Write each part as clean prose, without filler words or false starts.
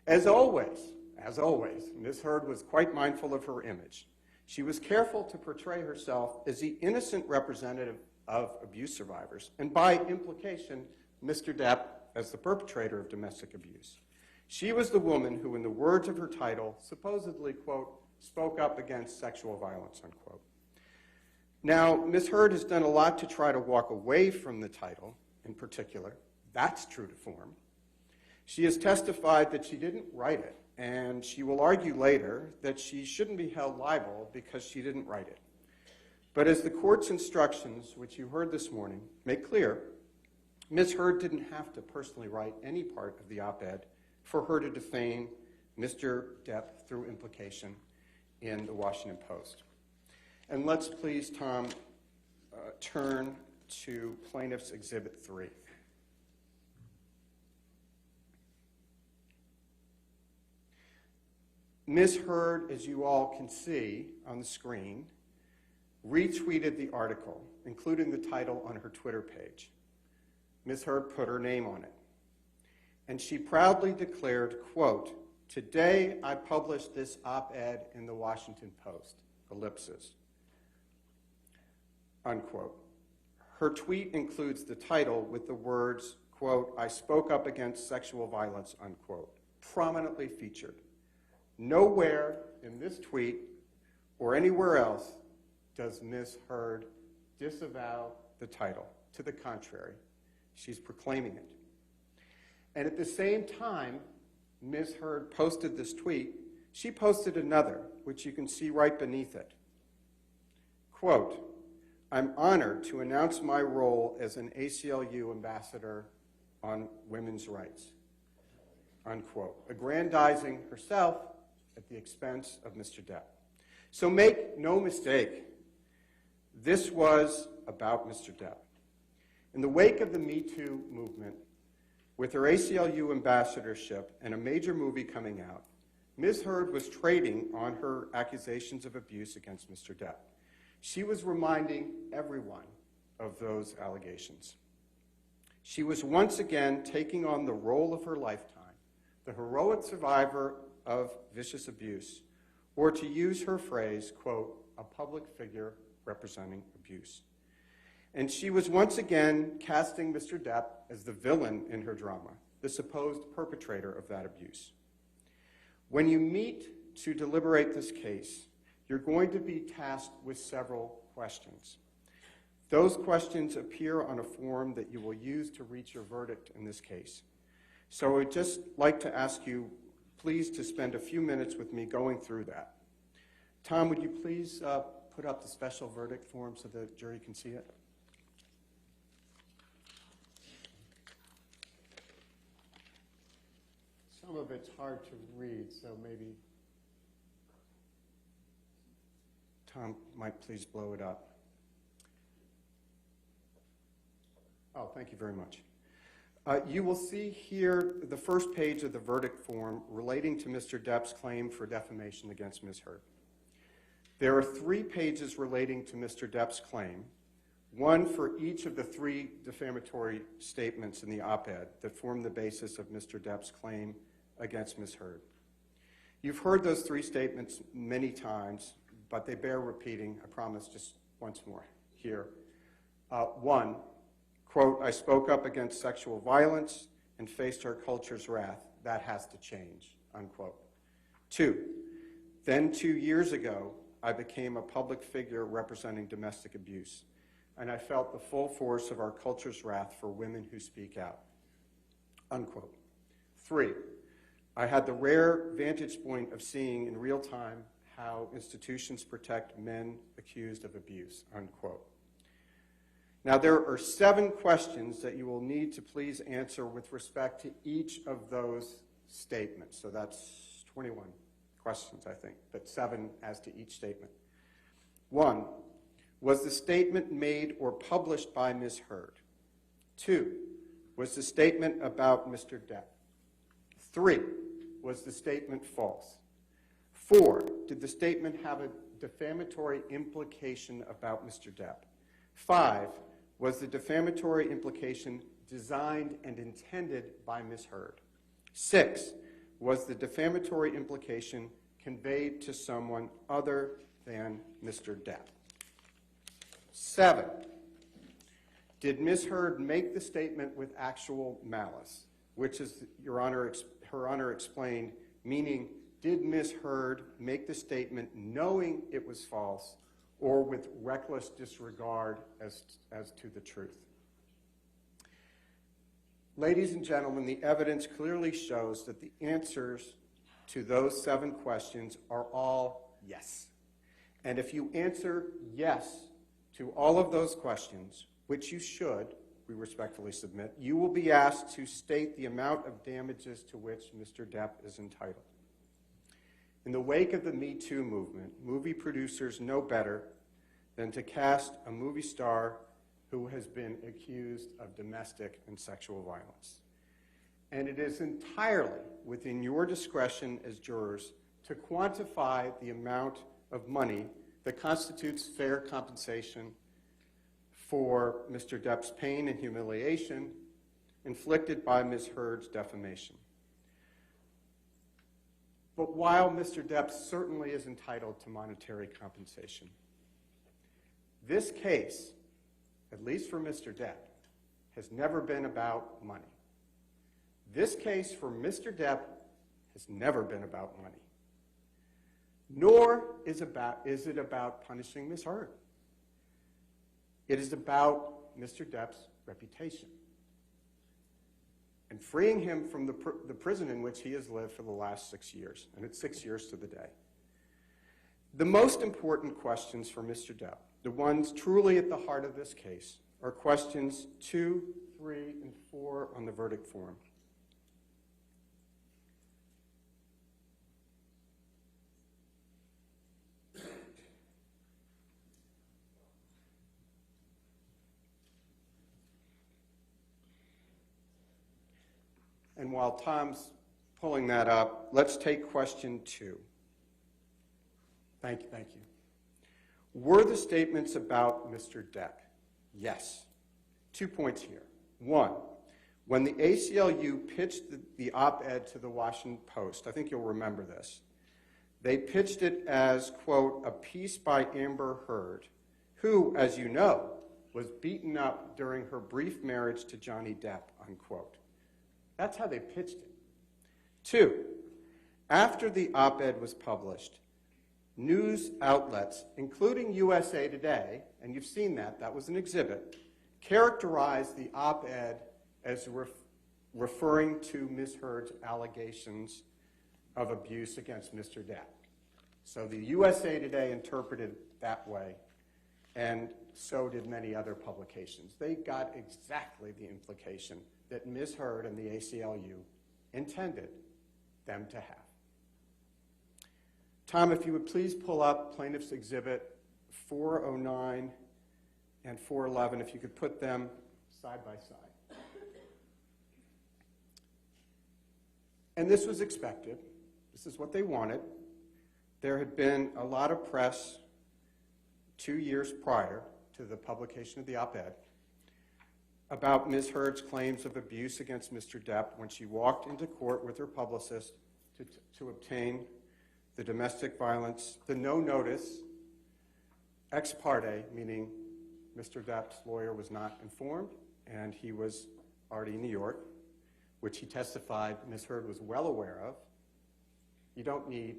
As always, Ms. Heard was quite mindful of her image. She was careful to portray herself as the innocent representative of abuse survivors, and by implication, Mr. Depp as the perpetrator of domestic abuse. She was the woman who, in the words of her title, supposedly, quote, spoke up against sexual violence, unquote. Now, Ms. Heard has done a lot to try to walk away from the title in particular. That's true to form. She has testified that she didn't write it, and she will argue later that she shouldn't be held liable because she didn't write it. But as the court's instructions, which you heard this morning, make clear, Ms. Heard didn't have to personally write any part of the op-ed for her to defame Mr. Depp through implication in the Washington Post. And let's please, Tom, turn to Plaintiff's Exhibit 3. Ms. Heard, as you all can see on the screen, retweeted the article, including the title on her Twitter page. Ms. Heard put her name on it. And she proudly declared, quote, "Today I published this op-ed in the Washington Post, ellipsis," unquote. Her tweet includes the title with the words, quote, "I spoke up against sexual violence," unquote, prominently featured. Nowhere in this tweet or anywhere else does Ms. Heard disavow the title. To the contrary, she's proclaiming it. And at the same time Ms. Heard posted this tweet, she posted another, which you can see right beneath it. Quote, "I'm honored to announce my role as an ACLU ambassador on women's rights," unquote, aggrandizing herself at the expense of Mr. Depp. So make no mistake, this was about Mr. Depp. In the wake of the Me Too movement, with her ACLU ambassadorship and a major movie coming out, Ms. Heard was trading on her accusations of abuse against Mr. Depp. She was reminding everyone of those allegations. She was once again taking on the role of her lifetime, the heroic survivor of vicious abuse, or to use her phrase, quote, "a public figure representing abuse." And she was once again casting Mr. Depp as the villain in her drama, the supposed perpetrator of that abuse. When you meet to deliberate this case, you're going to be tasked with several questions. Those questions appear on a form that you will use to reach your verdict in this case. So I would just like to ask you, please, to spend a few minutes with me going through that. Tom, would you please put up the special verdict form so the jury can see it? Some of it's hard to read, so maybe Tom might please blow it up. Oh, thank you very much. You will see here the first page of the verdict form relating to Mr. Depp's claim for defamation against Ms. Heard. There are 3 pages relating to Mr. Depp's claim, one for each of the 3 defamatory statements in the op-ed that form the basis of Mr. Depp's claim against Ms. Heard. You've heard those 3 statements many times, but they bear repeating, I promise, just once more here. 1, quote, "I spoke up against sexual violence and faced our culture's wrath. That has to change," unquote. 2, then 2 years ago, I became a public figure representing domestic abuse, and I felt the full force of our culture's wrath for women who speak out, unquote. 3, I had the rare vantage point of seeing in real time how institutions protect men accused of abuse, unquote. Now, there are 7 questions that you will need to please answer with respect to each of those statements. So that's 21 questions, I think, but 7 as to each statement. 1, was the statement made or published by Ms. Heard? 2, was the statement about Mr. Depp? 3, was the statement false? 4, did the statement have a defamatory implication about Mr. Depp? 5, was the defamatory implication designed and intended by Ms. Heard? 6, was the defamatory implication conveyed to someone other than Mr. Depp? 7, did Ms. Heard make the statement with actual malice, which is, Her Honor explained, meaning did Ms. Heard make the statement knowing it was false or with reckless disregard as to the truth? Ladies and gentlemen, the evidence clearly shows that the answers to those 7 questions are all yes. And if you answer yes to all of those questions, which you should, we respectfully submit, you will be asked to state the amount of damages to which Mr. Depp is entitled. In the wake of the Me Too movement, movie producers know better than to cast a movie star who has been accused of domestic and sexual violence. And it is entirely within your discretion as jurors to quantify the amount of money that constitutes fair compensation for Mr. Depp's pain and humiliation inflicted by Ms. Heard's defamation. But while Mr. Depp certainly is entitled to monetary compensation, this case, at least for Mr. Depp, has never been about money. This case for Mr. Depp has never been about money. Nor is it about punishing Ms. Heard. It is about Mr. Depp's reputation and freeing him from the prison in which he has lived for the last 6 years, and it's 6 years to the day. The most important questions for Mr. Depp, the ones truly at the heart of this case, are questions 2, 3, and 4 on the verdict form. And while Tom's pulling that up, let's take question 2. Thank you. Were the statements about Mr. Depp? Yes. 2 points here. 1, when the ACLU pitched the op-ed to the Washington Post, I think you'll remember this, they pitched it as, quote, a piece by Amber Heard, who, as you know, was beaten up during her brief marriage to Johnny Depp, unquote. That's how they pitched it. 2, after the op-ed was published, news outlets, including USA Today, and you've seen that was an exhibit, characterized the op-ed as referring to Ms. Heard's allegations of abuse against Mr. Depp. So the USA Today interpreted it that way, and so did many other publications. They got exactly the implication that Ms. Heard and the ACLU intended them to have. Tom, if you would please pull up Plaintiff's Exhibit 409 and 411, if you could put them side by side. And this was expected. This is what they wanted. There had been a lot of press 2 years prior to the publication of the op-ed about Ms. Heard's claims of abuse against Mr. Depp when she walked into court with her publicist to obtain the domestic violence, the no-notice ex parte, meaning Mr. Depp's lawyer was not informed and he was already in New York, which he testified Ms. Heard was well aware of. You don't need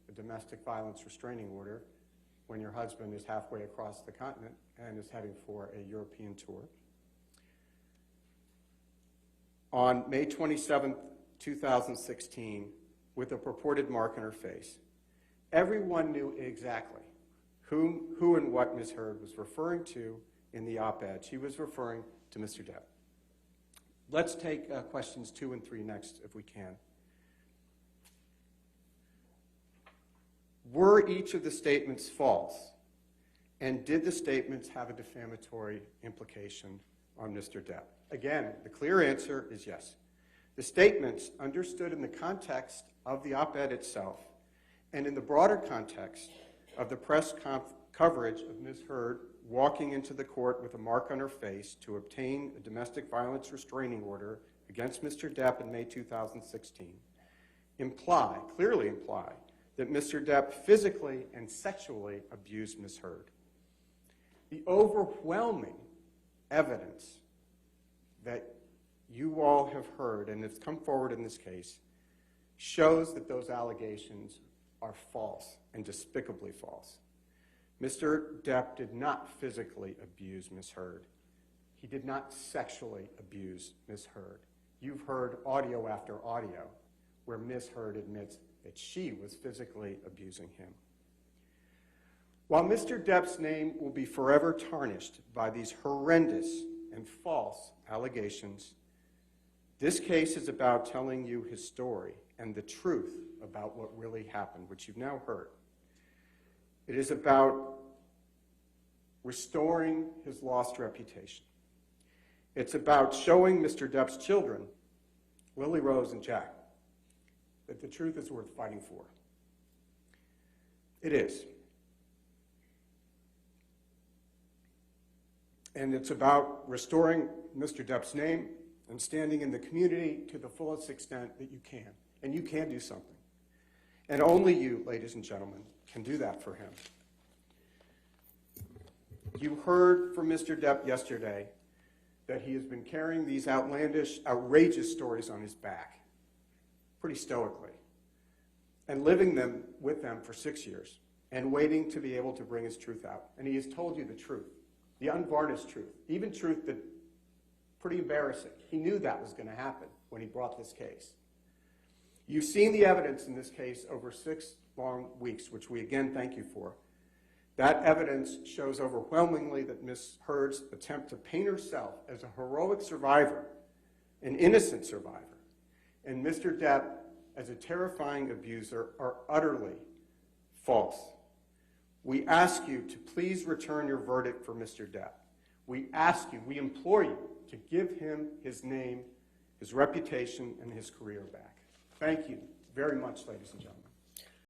a domestic violence restraining order when your husband is halfway across the continent and is heading for a European tour. On May 27, 2016, with a purported mark on her face, everyone knew exactly who and what Ms. Heard was referring to in the op-ed. She was referring to Mr. Depp. Let's take questions 2 and 3 next, if we can. Were each of the statements false? And did the statements have a defamatory implication on Mr. Depp? Again, the clear answer is yes. The statements, understood in the context of the op-ed itself and in the broader context of the press coverage of Ms. Heard walking into the court with a mark on her face to obtain a domestic violence restraining order against Mr. Depp in May 2016, clearly imply, that Mr. Depp physically and sexually abused Ms. Heard. The overwhelming evidence that you all have heard and has come forward in this case shows that those allegations are false and despicably false. Mr. Depp did not physically abuse Ms. Heard. He did not sexually abuse Ms. Heard. You've heard audio after audio where Ms. Heard admits that she was physically abusing him. While Mr. Depp's name will be forever tarnished by these horrendous and false allegations, this case is about telling you his story and the truth about what really happened, which you've now heard. It is about restoring his lost reputation. It's about showing Mr. Depp's children, Lily Rose and Jack, that the truth is worth fighting for. It is. And it's about restoring Mr. Depp's name and standing in the community to the fullest extent that you can. And you can do something. And only you, ladies and gentlemen, can do that for him. You heard from Mr. Depp yesterday that he has been carrying these outlandish, outrageous stories on his back, pretty stoically, and living with them for 6 years, and waiting to be able to bring his truth out. And he has told you the truth, the unvarnished truth, even truth that pretty embarrassing. He knew that was going to happen when he brought this case. You've seen the evidence in this case over 6 long weeks, which we again thank you for. That evidence shows overwhelmingly that Ms. Heard's attempt to paint herself as a heroic survivor, an innocent survivor, and Mr. Depp as a terrifying abuser are utterly false. We ask you to please return your verdict for Mr. Depp. We ask you, we implore you to give him his name, his reputation, and his career back. Thank you very much, ladies and gentlemen.